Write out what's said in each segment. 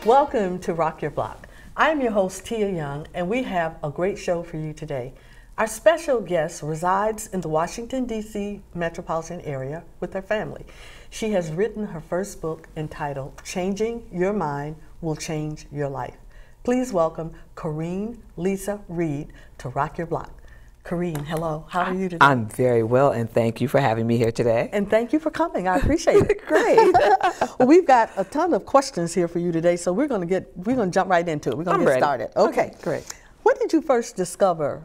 Welcome to Rock Your Block. I'm your host, Tia Young, and we have a great show for you today. Our special guest resides in the Washington, D.C. metropolitan area with her family. She has written her first book entitled Changing Your Mind Will Change Your Life. Please welcome Corine Lisa Reed to Rock Your Block. Corine, hello. How are you today? I'm very well, and thank you for having me here today. And thank you for coming. I appreciate it. Great. Well, we've got a ton of questions here for you today, so we're going to jump right into it. We're going to get started. Okay, great. When did you first discover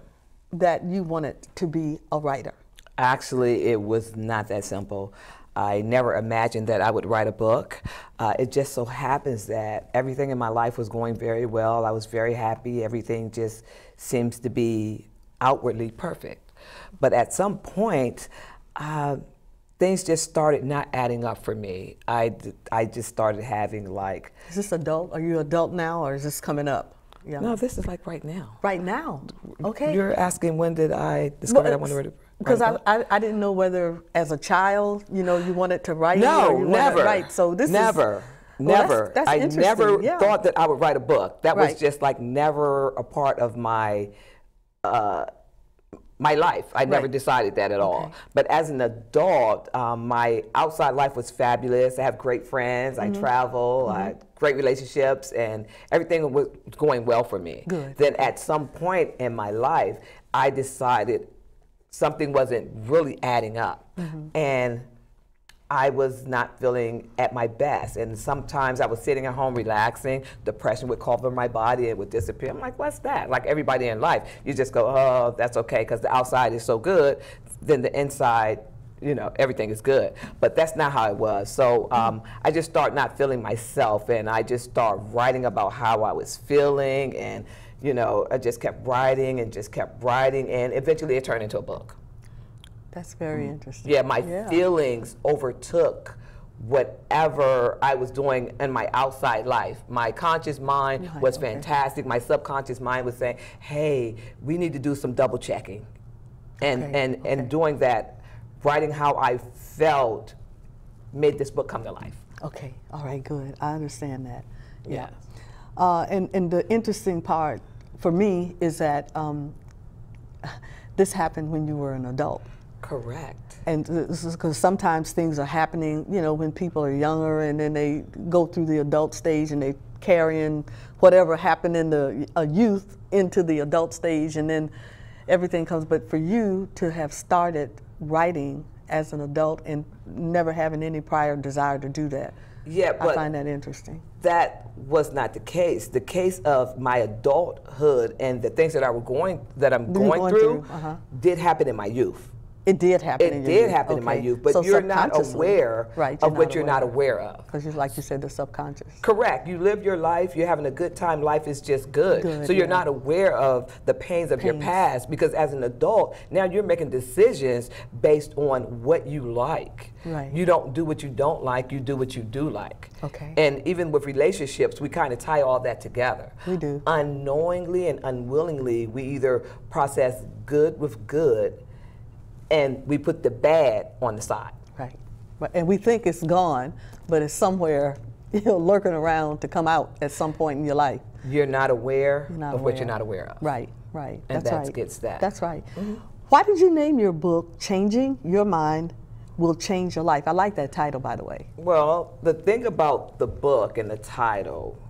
that you wanted to be a writer? Actually, it was not that simple. I never imagined that I would write a book. It just so happens that everything in my life was going very well. I was very happy. Everything just seems to be outwardly perfect. But at some point, things just started not adding up for me. I just started having like... Is this adult? Are you adult now, or is this coming up? Yeah. No, this is like right now. Right now? Okay. You're asking when did I discover that I wanted to write a book? Because I didn't know whether as a child, you wanted to write. No, or you never. Wanted to write. So this never. is... Never. That's I never yeah. thought that I would write a book. That Right. was just like never a part of my my life. I never Right. decided that at all. But as an adult, my outside life was fabulous. I have great friends. I travel. I had great relationships, and everything was going well for me. Good. Then at some point in my life, I decided something wasn't really adding up, and I was not feeling at my best. And sometimes I was sitting at home relaxing, depression would cover my body, it would disappear. I'm like, what's that? Like everybody in life, you just go, oh, that's okay, because the outside is so good, then the inside, everything is good. But that's not how it was. So I just started not feeling myself, and I just started writing about how I was feeling, and I just kept writing, and eventually it turned into a book. That's very interesting. Yeah, my feelings overtook whatever I was doing in my outside life. My conscious mind was fantastic. My subconscious mind was saying, hey, we need to do some double checking. And doing that, writing how I felt made this book come to life. Okay, all right, good. I understand that. Yeah. And the interesting part for me is that this happened when you were an adult. Correct. And this is because sometimes things are happening, when people are younger, and then they go through the adult stage and they carrying whatever happened in the youth into the adult stage, and then everything comes. But for you to have started writing as an adult and never having any prior desire to do that, but I find that interesting. That was not the case. The case of my adulthood and the things that I'm going through did happen in my youth. It did happen in your youth. It did happen in my youth, but So you're not aware of what you're not aware of. Because like you said, the subconscious. Correct. You live your life, you're having a good time, life is just good. So you're not aware of the pains of your past, because as an adult, now you're making decisions based on what you like. Right. You don't do what you don't like, you do what you do like. Okay. And even with relationships, we kind of tie all that together. We do. Unknowingly and unwillingly, we either process good with good, and we put the bad on the side. Right. And we think it's gone, but it's somewhere lurking around to come out at some point in your life. You're not aware of what you're not aware of. Right, right. And that's right. Gets that. That's right. Why did you name your book Changing Your Mind Will Change Your Life? I like that title, by the way. Well, the thing about the book and the title,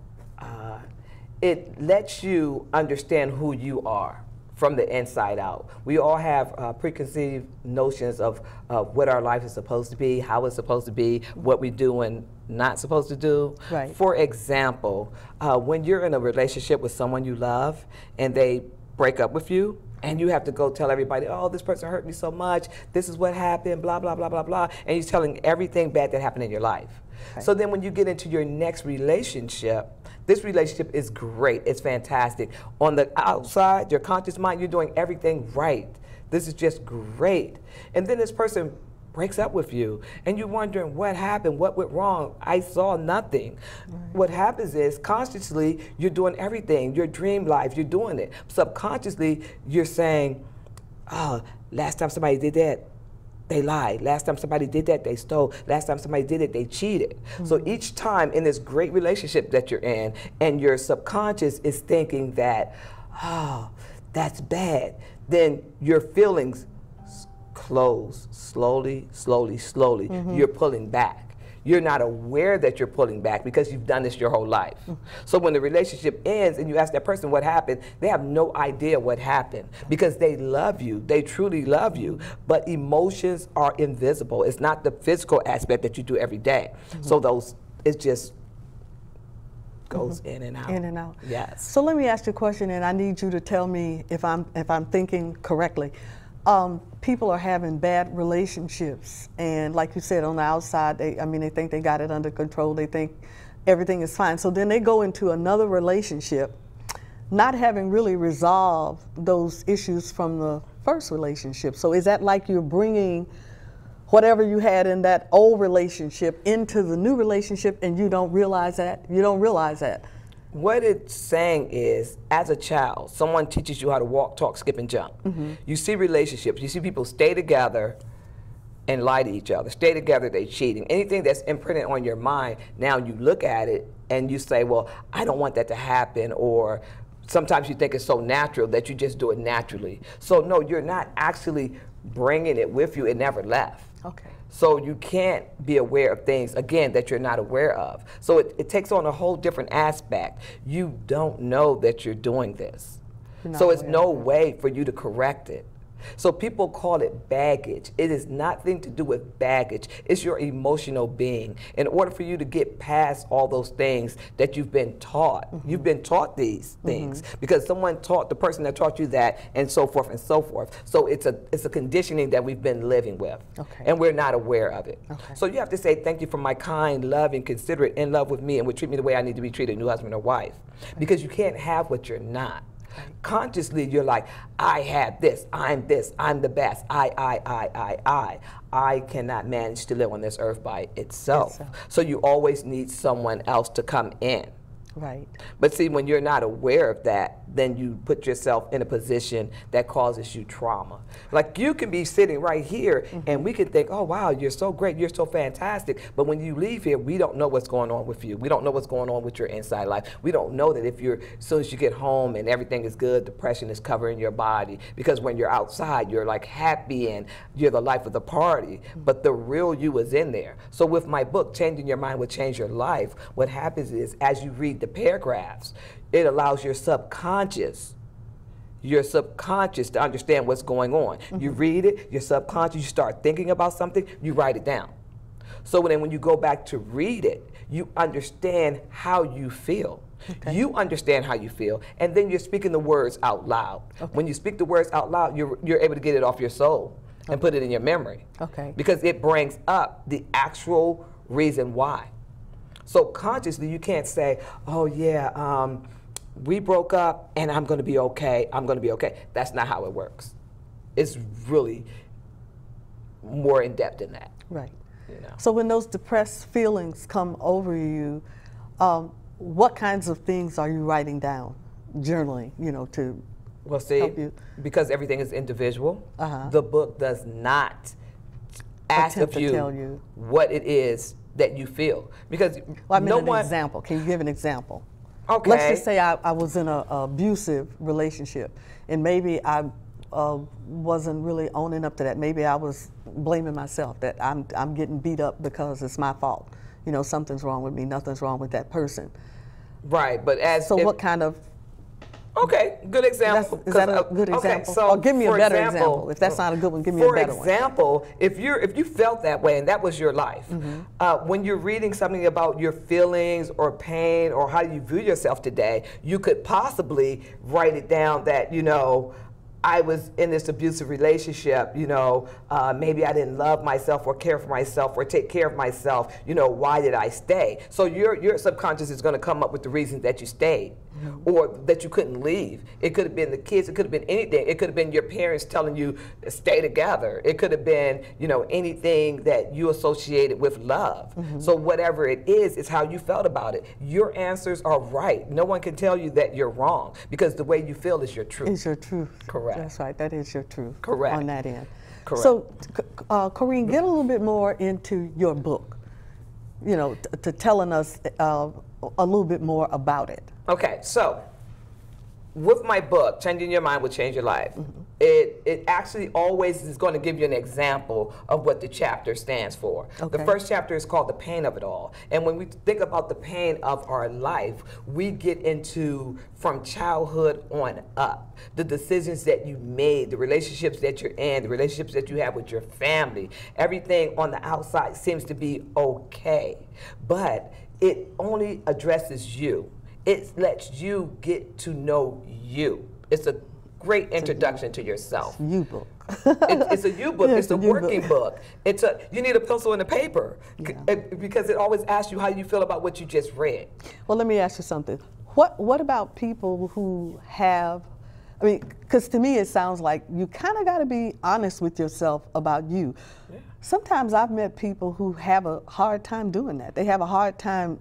it lets you understand who you are from the inside out. We all have preconceived notions of what our life is supposed to be, how it's supposed to be, what we do and not supposed to do. Right. For example, when you're in a relationship with someone you love and they break up with you, and you have to go tell everybody, oh, this person hurt me so much, this is what happened, blah, blah, blah, blah, blah, and you're telling everything bad that happened in your life. Right. So then when you get into your next relationship, this relationship is great, it's fantastic. On the outside, your conscious mind, you're doing everything right. This is just great. And then this person breaks up with you, and you're wondering what happened, what went wrong. I saw nothing. Right. What happens is, consciously, you're doing everything. Your dream life, you're doing it. Subconsciously, you're saying, oh, last time somebody did that, they lied. Last time somebody did that, they stole. Last time somebody did it, they cheated. So each time in this great relationship that you're in, and your subconscious is thinking that, oh, that's bad, then your feelings close slowly, slowly, slowly. You're pulling back. You're not aware that you're pulling back because you've done this your whole life. So when the relationship ends and you ask that person what happened, they have no idea what happened because they love you. They truly love you. But emotions are invisible. It's not the physical aspect that you do every day. So it just goes in and out. In and out. Yes. So let me ask you a question, and I need you to tell me if I'm thinking correctly. People are having bad relationships, and like you said, on the outside, they think they got it under control. They think everything is fine. So then they go into another relationship, not having really resolved those issues from the first relationship. So is that like you're bringing whatever you had in that old relationship into the new relationship, and you don't realize that? You don't realize that. What it's saying is, as a child, someone teaches you how to walk, talk, skip, and jump. You see relationships, you see people stay together and lie to each other. Stay together, they cheating. Anything that's imprinted on your mind, now you look at it and you say, well, I don't want that to happen, or sometimes you think it's so natural that you just do it naturally. So no, you're not actually bringing it with you. It never left. Okay. So you can't be aware of things, again, that you're not aware of. So it takes on a whole different aspect. You don't know that you're doing this. So it's no way for you to correct it. So people call it baggage. It is nothing to do with baggage. It's your emotional being. In order for you to get past all those things that you've been taught, you've been taught these things because someone taught the person that taught you that, and so forth and so forth. So it's a conditioning that we've been living with, and we're not aware of it. So you have to say, thank you for my kind, loving, considerate, in love with me, and would treat me the way I need to be treated, new husband or wife. Because you can't have what you're not. Consciously, you're like, I have this, I'm the best, I cannot manage to live on this earth by itself. So you always need someone else to come in. Right. But see, when you're not aware of that, then you put yourself in a position that causes you trauma. Like you can be sitting right here and we can think, oh wow, you're so great, you're so fantastic. But when you leave here, we don't know what's going on with you. We don't know what's going on with your inside life. We don't know that if you're, as soon as you get home and everything is good, depression is covering your body. Because when you're outside, you're like happy and you're the life of the party. But the real you is in there. So with my book, Changing Your Mind Will Change Your Life, what happens is as you read the paragraphs, it allows your subconscious to understand what's going on. You read it, your subconscious, you start thinking about something, you write it down. So then when you go back to read it, you understand how you feel. You understand how you feel, and then you're speaking the words out loud. When you speak the words out loud, you're able to get it off your soul and put it in your memory. Because it brings up the actual reason why. So consciously, you can't say, oh yeah, we broke up and I'm going to be okay, I'm going to be okay. That's not how it works. It's really more in depth than that. Right. You know? So when those depressed feelings come over you, what kinds of things are you writing down, journaling, to help you? Because everything is individual, the book does not ask of you what it is that you feel. Because well, I mean, an example. Can you give an example? Okay. Let's just say I was in an abusive relationship, and maybe I wasn't really owning up to that. Maybe I was blaming myself, that I'm getting beat up because it's my fault. Something's wrong with me, nothing's wrong with that person. Right, but what kind of... Okay, good example. Is that a good example? So or give me a better example. If that's not a good one, give me a better one. For example, if you felt that way and that was your life, when you're reading something about your feelings or pain or how you view yourself today, you could possibly write it down that, I was in this abusive relationship, maybe I didn't love myself or care for myself or take care of myself, why did I stay? So your subconscious is going to come up with the reasons that you stayed. Or that you couldn't leave. It could have been the kids, it could have been anything. It could have been your parents telling you to stay together. It could have been, anything that you associated with love. So whatever it is, it's how you felt about it. Your answers are right. No one can tell you that you're wrong because the way you feel is your truth. Is your truth. Correct. That's right, that is your truth. Correct. On that end. Correct. So, Corine, get a little bit more into your book, you know, to telling us a little bit more about it. Okay, so with my book, Changing Your Mind Will Change Your Life, it actually always is going to give you an example of what the chapter stands for. Okay. The first chapter is called The Pain of It All. And when we think about the pain of our life, we get into from childhood on up, the decisions that you made, the relationships that you're in, the relationships that you have with your family. Everything on the outside seems to be okay, but it only addresses you. It lets you get to know you. It's a great introduction to yourself. You book. It's a you book. Yeah, it's a working book. You need a pencil and a paper because it always asks you how you feel about what you just read. Well, let me ask you something. What about people who have, I mean, because to me it sounds like you kind of got to be honest with yourself about you. Yeah. Sometimes I've met people who have a hard time doing that. They have a hard time.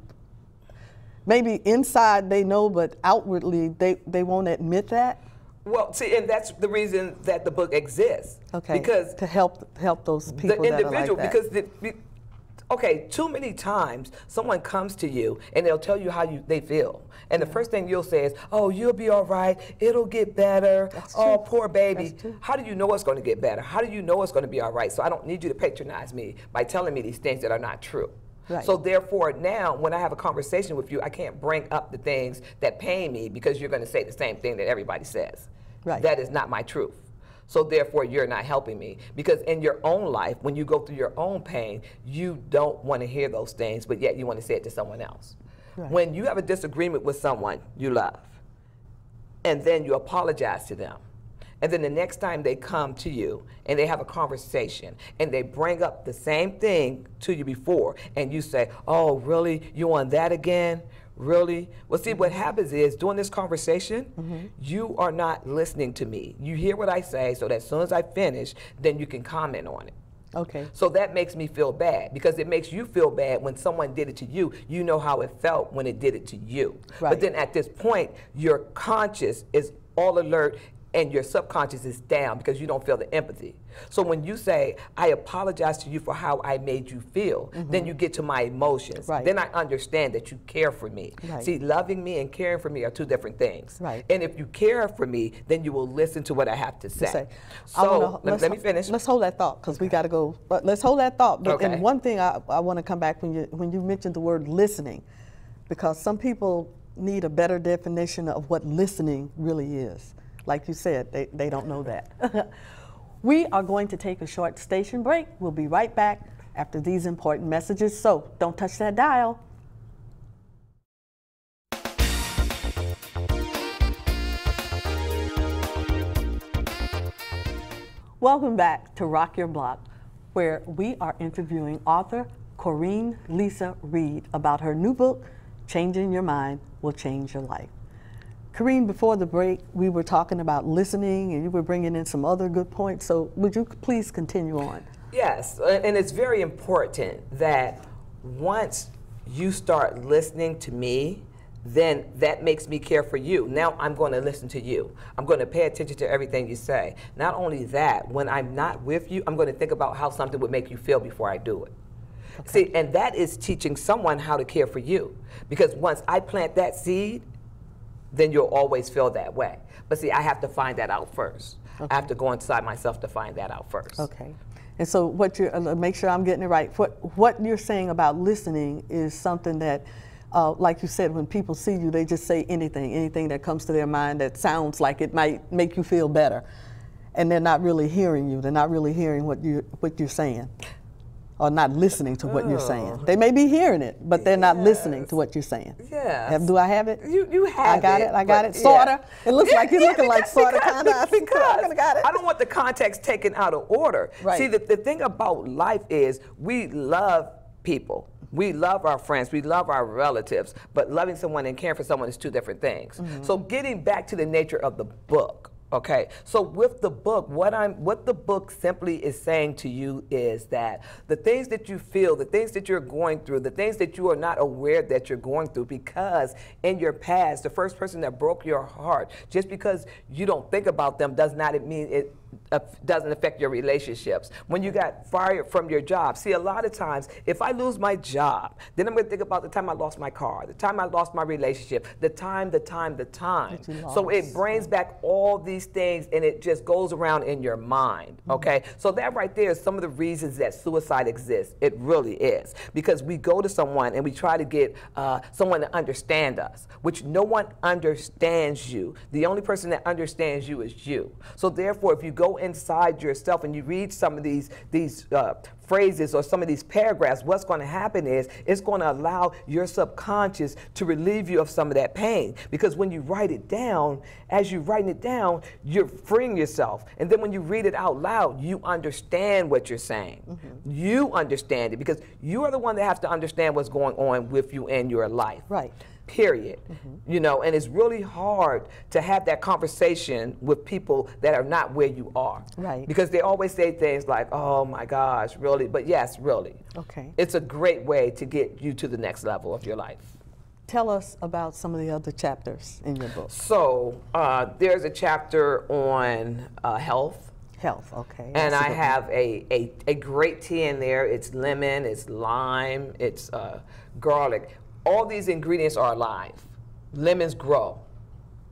Maybe inside they know, but outwardly they won't admit that. Well, see, and that's the reason that the book exists. Okay. Because to help those people the that individual, are like that. because okay, too many times someone comes to you and they'll tell you how they feel, and the first thing you'll say is, "Oh, you'll be all right. It'll get better. That's Oh, true. poor baby." That's true. How do you know it's going to get better? How do you know it's going to be all right? So I don't need you to patronize me by telling me these things that are not true. Right. So therefore now when I have a conversation with you, I can't bring up the things that pain me because you're going to say the same thing that everybody says. Right. That is not my truth. So therefore you're not helping me, because in your own life, when you go through your own pain, you don't want to hear those things, but yet you want to say it to someone else. Right. When you have a disagreement with someone you love, and then you apologize to them, and then the next time they come to you and they have a conversation and they bring up the same thing to you before, and you say, "Oh, really? You on that again? Really?" Well, see, what happens is during this conversation, you are not listening to me. You hear what I say, so that as soon as I finish, then you can comment on it. Okay. So that makes me feel bad, because it makes you feel bad when someone did it to you. You know how it felt when it did it to you. Right. But then at this point, your conscious is all alert and your subconscious is down because you don't feel the empathy. So when you say, "I apologize to you for how I made you feel," then you get to my emotions. Right. Then I understand that you care for me. Right. See, loving me and caring for me are two different things. Right. And if you care for me, then you will listen to what I have to say. So let me finish. Let's hold that thought, because we got to go. But let's hold that thought. But Okay. and one thing I want to come back when you mentioned the word listening, because some people need a better definition of what listening really is. Like you said, they don't know that. We are going to take a short station break. We'll be right back after these important messages, so don't touch that dial. Welcome back to Rock Your Block, where we are interviewing author Corine Lisa Reed about her new book, Changing Your Mind Will Change Your Life. Corine, before the break, we were talking about listening, and you were bringing in some other good points. So would you please continue on? Yes, and it's very important that once you start listening to me, then that makes me care for you. Now I'm going to listen to you. I'm going to pay attention to everything you say. Not only that, when I'm not with you, I'm going to think about how something would make you feel before I do it. Okay. See, and that is teaching someone how to care for you. Because once I plant that seed, then you'll always feel that way. But see, I have to find that out first. Okay. I have to go inside myself to find that out first. Okay. And so what you're, make sure I'm getting it right. What you're saying about listening is something that, like you said, when people see you, they just say anything that comes to their mind that sounds like it might make you feel better. And they're not really hearing you. They're not really hearing what you're saying. Or not listening to what you're saying. They may be hearing it, but they're not listening to what you're saying. Yeah. Do I have it? You have it. I got it. Sorta. It looks like you're looking like sorta, kinda. I don't want the context taken out of order. Right. See, the thing about life is we love people. We love our friends, we love our relatives, but loving someone and caring for someone is two different things. So getting back to the nature of the book. Okay, so with the book, what the book simply is saying to you is that the things that you feel, the things that you're going through, the things that you are not aware that you're going through, because in your past, the first person that broke your heart, just because you don't think about them does not mean doesn't affect your relationships. When you got fired from your job, see, a lot of times, if I lose my job, then I'm going to think about the time I lost my car, the time I lost my relationship, the time. So it brings back all these things, and it just goes around in your mind, okay? So that right there is some of the reasons that suicide exists. It really is. Because we go to someone and we try to get someone to understand us, which no one understands you. The only person that understands you is you. So therefore, if you go inside yourself and you read some of these phrases or some of these paragraphs, what's going to happen is it's going to allow your subconscious to relieve you of some of that pain. Because when you write it down, as you're writing it down, you're freeing yourself. And then when you read it out loud, you understand what you're saying. You understand it because you are the one that has to understand what's going on with you in your life. Right. Period. You know, and it's really hard to have that conversation with people that are not where you are. Right. Because they always say things like, oh my gosh, really? But yes, really. Okay. It's a great way to get you to the next level of your life. Tell us about some of the other chapters in your book. So there's a chapter on health. Health, okay. And I have a great tea in there. It's lemon, it's lime, it's garlic. All these ingredients are alive. Lemons grow.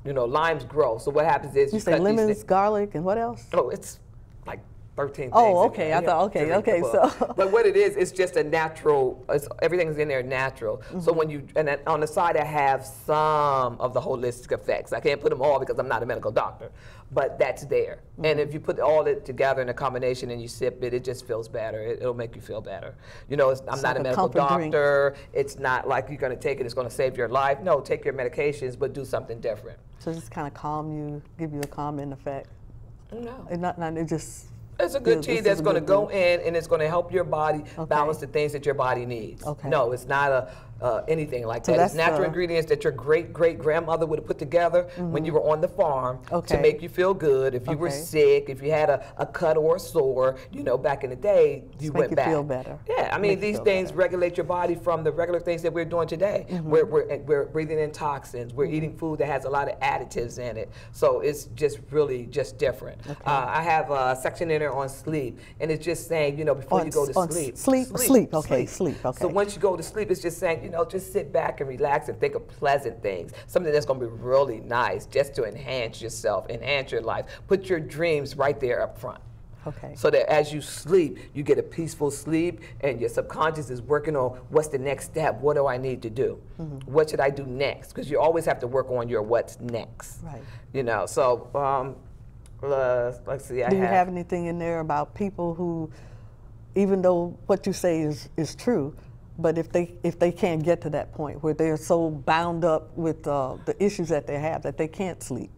You know, limes grow. So what happens is you say lemons, garlic, and what else? Oh, it's like 13 things. Oh, okay. I thought, okay. So, but what it is, it's just a natural. Everything's in there natural. So when you and then on the side, I have some of the holistic effects. I can't put them all because I'm not a medical doctor, but that's there. And if you put all it together in a combination and you sip it, it just feels better. It'll make you feel better. You know, I'm not a medical doctor. It's not like you're going to take it. It's going to save your life. No, take your medications, but do something different. So just kind of calm you, give you a calming effect. No, it just. It's a good tea that's going to go in and it's going to help your body balance the things that your body needs. Okay. No, it's not anything like that. It's natural ingredients that your great-great-grandmother would have put together when you were on the farm to make you feel good. If you were sick, if you had a cut or a sore, you know, back in the day, you went back. Make you feel better. Yeah, I mean, these things regulate your body from the regular things that we're doing today. We're breathing in toxins. We're eating food that has a lot of additives in it. So it's just really just different. I have a section in there on sleep, and it's just saying, you know, before you go to sleep. Sleep. Okay. So once you go to sleep, it's just saying, you know, just sit back and relax and think of pleasant things. Something that's going to be really nice just to enhance yourself, enhance your life. Put your dreams right there up front. Okay. So that as you sleep, you get a peaceful sleep and your subconscious is working on what's the next step? What do I need to do? What should I do next? Because you always have to work on your what's next. Right. You know, so let's see. Do you have anything in there about people who, even though what you say is true, but if they can't get to that point where they're so bound up with the issues that they have that they can't sleep?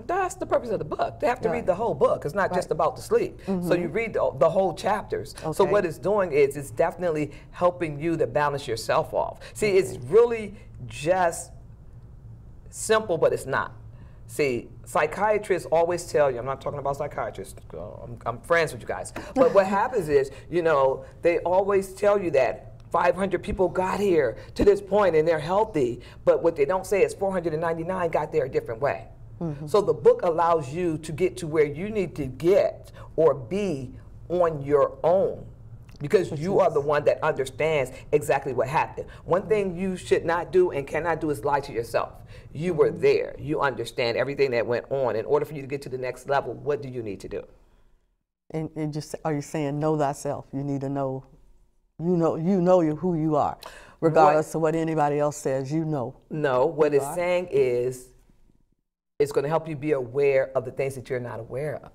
That's the purpose of the book. They have to read the whole book. It's not just about the sleep. So you read the whole chapters. So what it's doing is it's definitely helping you to balance yourself off. See, it's really just simple, but it's not. See, psychiatrists always tell you, I'm not talking about psychiatrists, I'm friends with you guys, but what happens is, you know, they always tell you that 500 people got here to this point and they're healthy, but what they don't say is 499 got there a different way. So the book allows you to get to where you need to get or be on your own, because you are the one that understands exactly what happened. One thing you should not do and cannot do is lie to yourself. You were there. You understand everything that went on. In order for you to get to the next level, what do you need to do? And just are you saying know thyself? You need to know, you know who you are, regardless of what anybody else says. You know. No, what it's saying is, it's going to help you be aware of the things that you're not aware of.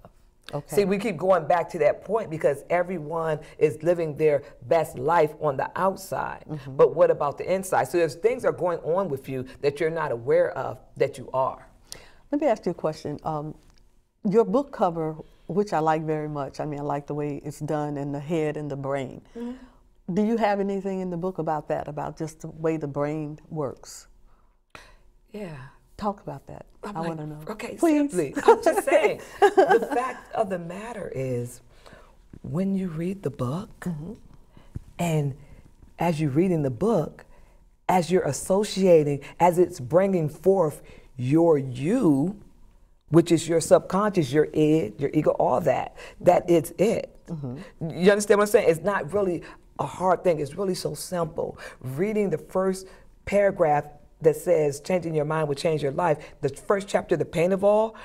Okay. See, we keep going back to that point because everyone is living their best life on the outside. But what about the inside? So there's things are going on with you that you're not aware of that you are. Let me ask you a question. Your book cover, which I like very much, I mean, I like the way it's done and the head and the brain. Do you have anything in the book about that, about just the way the brain works? Yeah. Talk about that. I want to know. Okay, please. Simply. I'm just saying, the fact of the matter is, when you read the book, and as you're reading the book, as you're associating, as it's bringing forth your you, which is your subconscious, your id, your ego, all that. That is it. You understand what I'm saying? It's not really a hard thing. It's really so simple. Reading the first paragraph that says changing your mind will change your life, the first chapter, The Pain of All,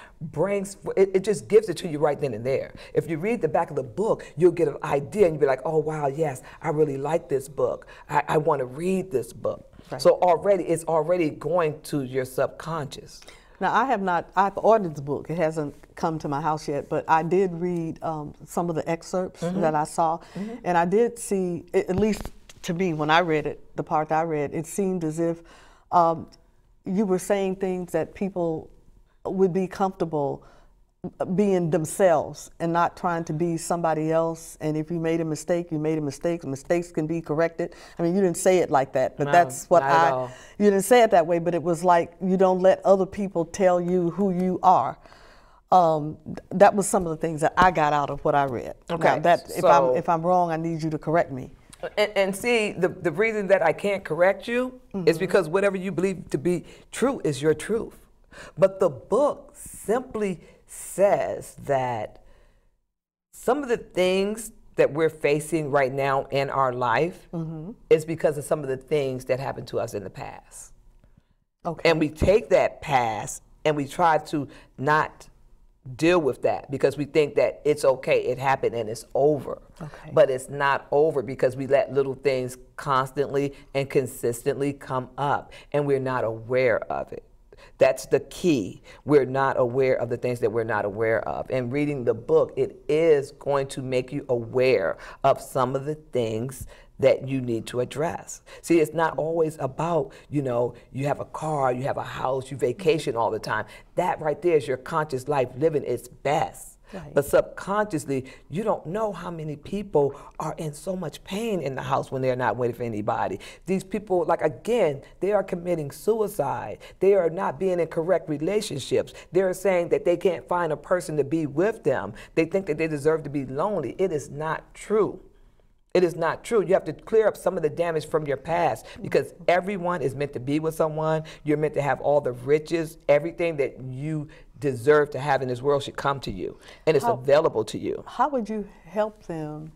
it just gives it to you right then and there. If you read the back of the book, you'll get an idea and you'll be like, oh wow, yes, I really like this book. I want to read this book. Right. So it's already going to your subconscious. Now, I've ordered the book. It hasn't come to my house yet, but I did read some of the excerpts that I saw, and I did see, at least to me, when I read it, the part that I read, it seemed as if you were saying things that people would be comfortable being themselves and not trying to be somebody else. And if you made a mistake, you made a mistake. Mistakes can be corrected. I mean, you didn't say it like that, but no, that's what you didn't say it that way, but it was like you don't let other people tell you who you are. That was some of the things that I got out of what I read. Okay. Now, if I'm wrong, I need you to correct me. And see, the reason that I can't correct you is because whatever you believe to be true is your truth. But the book simply says that some of the things that we're facing right now in our life is because of some of the things that happened to us in the past. Okay. And we take that past and we try to not deal with that because we think that it's okay, it happened and it's over. Okay. But it's not over because we let little things constantly and consistently come up and we're not aware of it. That's the key. We're not aware of the things that we're not aware of. And reading the book, it is going to make you aware of some of the things that you need to address. See, it's not always about, you have a car, you have a house, you vacation all the time. That right there is your conscious life living its best. Right. But subconsciously, you don't know how many people are in so much pain in the house when they're not with anybody. These people, again, they are committing suicide. They are not being in correct relationships. They're saying that they can't find a person to be with them. They think that they deserve to be lonely. It is not true. It is not true. You have to clear up some of the damage from your past because everyone is meant to be with someone. You're meant to have all the riches, everything that you deserve to have in this world should come to you, and it's available to you. How would you help them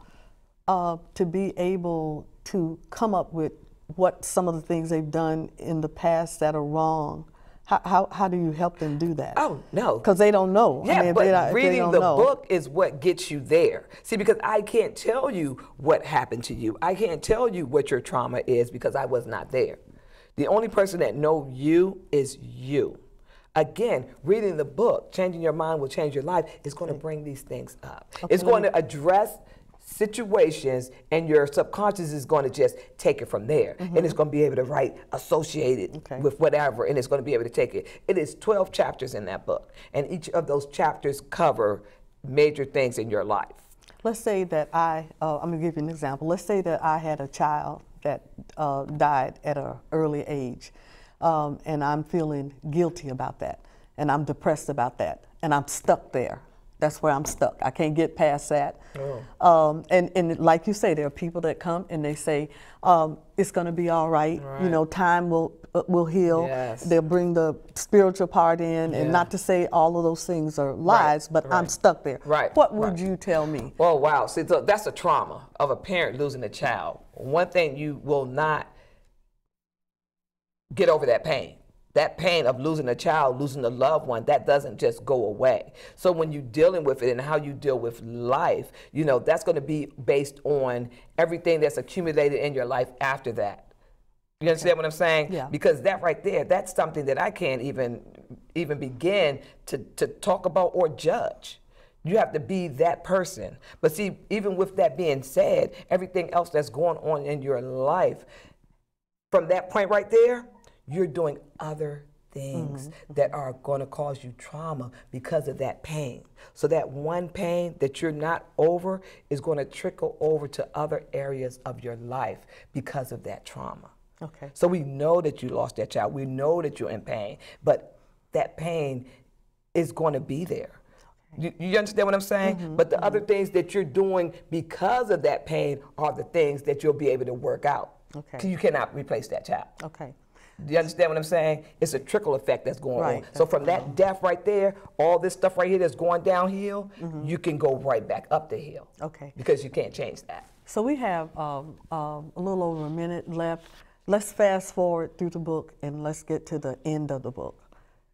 to be able to come up with what some of the things they've done in the past that are wrong? How do you help them do that? Oh, no. Because they don't know. Yeah, but reading the book is what gets you there. See, because I can't tell you what happened to you. I can't tell you what your trauma is because I was not there. The only person that knows you is you. Again, reading the book, Changing Your Mind Will Change Your Life, is going to bring these things up. Okay. It's going to address situations, and your subconscious is going to just take it from there. And it's going to be able to associate it with whatever, and it's going to be able to take it. It is 12 chapters in that book, and each of those chapters cover major things in your life. Let's say that I'm going to give you an example. Let's say that I had a child that died at an early age, and I'm feeling guilty about that, and I'm depressed about that, and I'm stuck there. That's where I'm stuck. I can't get past that. Oh. And like you say, there are people that come and they say, it's going to be all right. Time will heal. Yes. They'll bring the spiritual part in, and not to say all of those things are lies, but I'm stuck there. Right. What would you tell me? Oh, wow. See, that's a trauma of a parent losing a child. One thing, you will not get over that pain. That pain of losing a child, losing a loved one, that doesn't just go away. So when you're dealing with it and how you deal with life, that's going to be based on everything that's accumulated in your life after that. You understand what I'm saying? Yeah. Because that right there, that's something that I can't even begin to talk about or judge. You have to be that person. But see, even with that being said, everything else that's going on in your life, from that point right there, you're doing other things that are going to cause you trauma because of that pain. So that one pain that you're not over is going to trickle over to other areas of your life because of that trauma. Okay. So we know that you lost that child. We know that you're in pain, but that pain is going to be there. You understand what I'm saying? But the other things that you're doing because of that pain are the things that you'll be able to work out. Okay. You cannot replace that child. Okay. Do you understand what I'm saying? It's a trickle effect that's going Right, on. So from that death right there, all this stuff right here that's going downhill, you can go right back up the hill. Okay. Because you can't change that. So we have a little over a minute left. Let's fast forward through the book and let's get to the end of the book.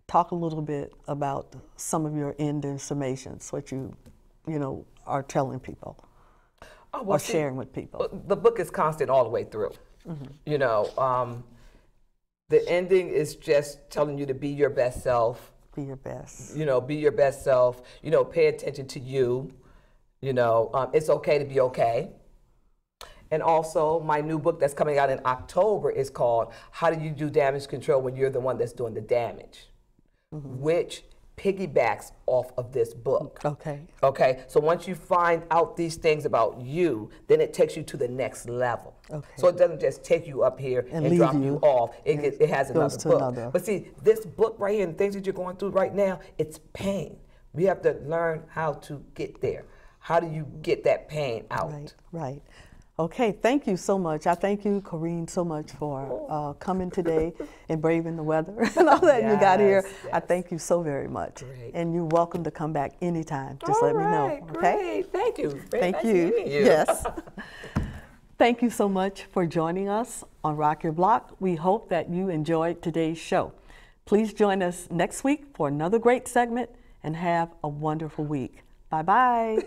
Talk a little bit about some of your ending summations, what you are telling people or sharing with people. The book is constant all the way through. You know, the ending is just telling you to be your best self. Be your best. You know, be your best self. You know, pay attention to you. You know, it's okay to be okay. And also, my new book that's coming out in October is called How Do You Do Damage Control When You're the One That's Doing the Damage, which piggybacks off of this book. Okay. Okay, so once you find out these things about you, then it takes you to the next level. Okay. So it doesn't just take you up here and drop you off. It has another book. But see, this book right here and things that you're going through right now, it's pain. We have to learn how to get there. How do you get that pain out? Right, right. Okay, thank you so much. I thank you, Corine, so much for coming today and braving the weather and all that you got here. Yes. I thank you so very much. Great. And you're welcome to come back anytime. Just let me know. Okay? Great. Thank you. Thank you. Yes. Thank you so much for joining us on Rock Your Block. We hope that you enjoyed today's show. Please join us next week for another great segment and have a wonderful week. Bye-bye.